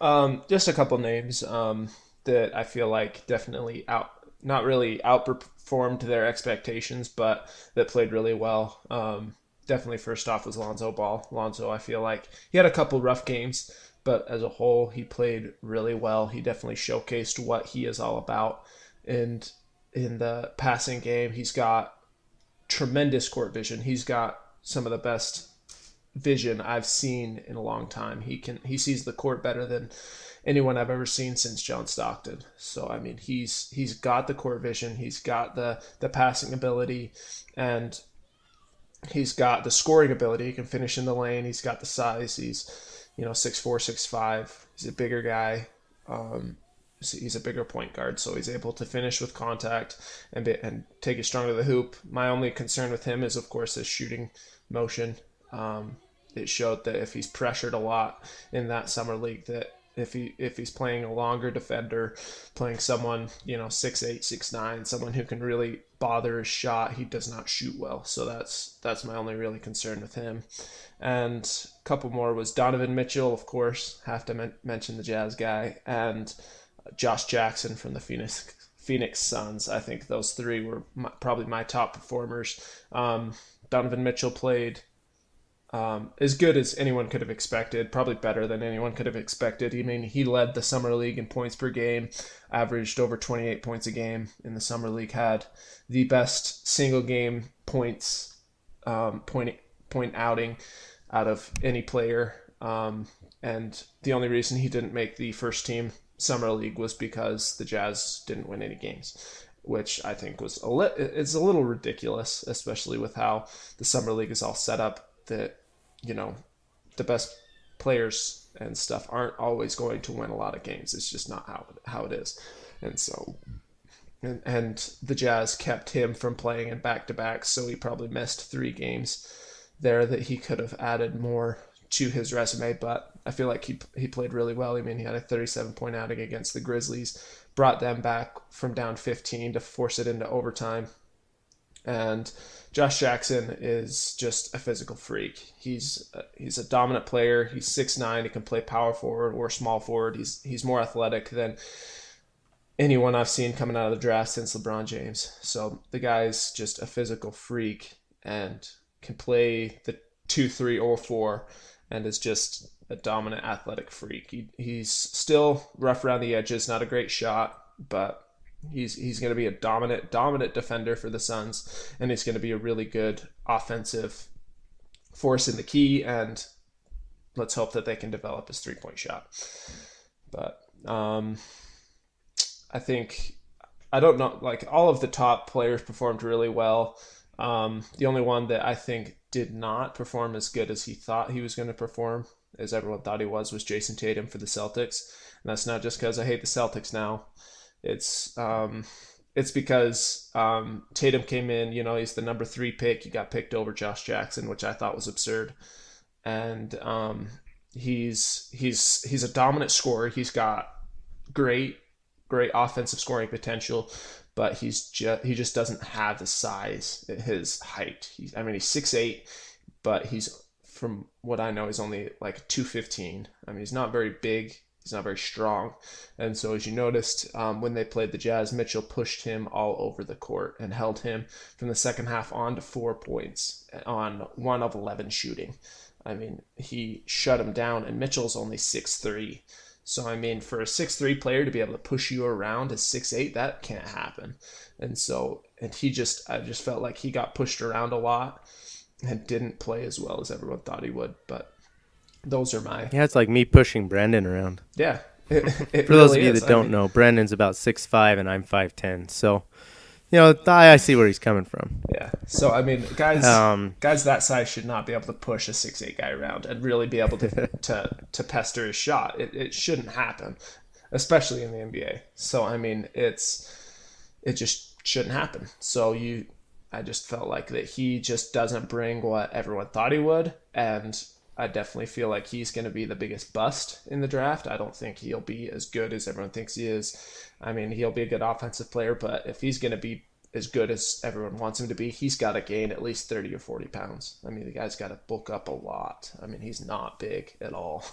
Just a couple names that I feel like definitely not really outperformed their expectations, but that played really well. Definitely first off was Lonzo Ball. Lonzo, I feel like he had a couple rough games, but as a whole, he played really well. He definitely showcased what he is all about. And in the passing game, he's got tremendous court vision. He's got some of the best vision I've seen in a long time. He sees the court better than anyone I've ever seen since John Stockton. So I mean, he's got the court vision, he's got the passing ability, and he's got the scoring ability. He can finish in the lane. He's got the size. He's 6'4", 6'5". He's a bigger guy. Um, he's a bigger point guard, so he's able to finish with contact and take it strong to the hoop. My only concern with him is, of course, his shooting motion. It showed that if he's pressured a lot in that summer league, that if he's playing a longer defender, playing someone 6'8", 6'9", someone who can really bother his shot, he does not shoot well. So that's my only really concern with him. And a couple more was Donovan Mitchell, of course, have to mention the Jazz guy, and Josh Jackson from the Phoenix Suns. I think those three were probably my top performers. Donovan Mitchell played as good as anyone could have expected, probably better than anyone could have expected. I mean, he led the summer league in points per game, averaged over 28 points a game in the summer league, had the best single game points point outing out of any player. And the only reason he didn't make the first team summer league was because the Jazz didn't win any games, which I think was it's a little ridiculous, especially with how the summer league is all set up. That the best players and stuff aren't always going to win a lot of games. It's just not how it is. And so and the Jazz kept him from playing in back to back, so he probably missed 3 games there that he could have added more to his resume. But I feel like he played really well. I mean, he had a 37-point outing against the Grizzlies, brought them back from down 15 to force it into overtime. And Josh Jackson is just a physical freak. He's a dominant player. He's 6'9". He can play power forward or small forward. He's more athletic than anyone I've seen coming out of the draft since LeBron James. So the guy's just a physical freak and can play the 2, 3, or 4, and is just a dominant athletic freak. He's still rough around the edges, not a great shot, but he's going to be a dominant defender for the Suns, and he's going to be a really good offensive force in the key, and let's hope that they can develop his 3-point shot. But I think, I don't know, like all of the top players performed really well. The only one that I think did not perform as good as he thought he was going to perform, as everyone thought he was Jason Tatum for the Celtics. And that's not just because I hate the Celtics now. It's because Tatum came in, he's the number 3 pick. He got picked over Josh Jackson, which I thought was absurd. And he's a dominant scorer. He's got great offensive scoring potential, but he just doesn't have the size at his height. He's 6'8", but he's, from what I know, he's only like 215. I mean, he's not very big. He's not very strong. And so, as you noticed, when they played the Jazz, Mitchell pushed him all over the court and held him from the second half on to 4 points on 1 of 11 shooting. I mean, he shut him down, and Mitchell's only 6'3". So, I mean, for a 6'3" player to be able to push you around as 6'8", that can't happen. And so, I just felt like he got pushed around a lot and didn't play as well as everyone thought he would. But those are my... Yeah, it's like me pushing Brandon around. Yeah, it For those of really you is. that don't know, Brandon's about 6'5", and I'm 5'10". So, I see where he's coming from. Yeah. So, I mean, guys Um, that size should not be able to push a 6'8" guy around and really be able to pester his shot. It shouldn't happen, especially in the NBA. So, I mean, it just shouldn't happen. So, I just felt like that he just doesn't bring what everyone thought he would, and I definitely feel like he's going to be the biggest bust in the draft. I don't think he'll be as good as everyone thinks he is. I mean, he'll be a good offensive player, but if he's going to be as good as everyone wants him to be, he's got to gain at least 30 or 40 pounds. I mean, the guy's got to bulk up a lot. I mean, he's not big at all.